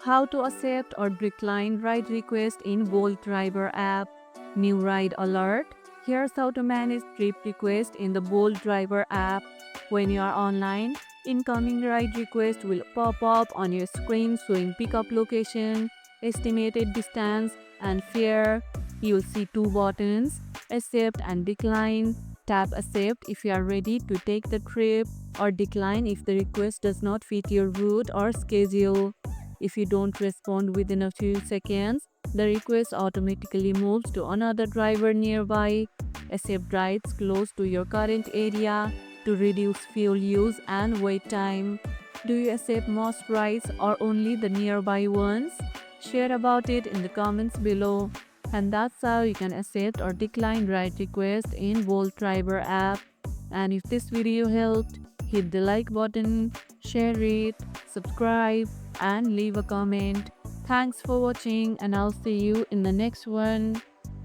How to accept or decline ride request in Bolt Driver app. New ride alert. Here's how to manage trip request in the Bolt Driver app. When you are online, incoming ride request will pop up on your screen showing pickup location, estimated distance, and fare. You'll see two buttons, accept and decline. Tap accept if you are ready to take the trip, or decline if the request does not fit your route or schedule. If you don't respond within a few seconds, the request automatically moves to another driver nearby. Accept rides close to your current area to reduce fuel use and wait time. Do you accept most rides or only the nearby ones? Share about it in the comments below. And that's how you can accept or decline ride requests in Bolt Driver app. And if this video helped, hit the like button, share it, subscribe, and leave a comment. Thanks for watching, and I'll see you in the next one.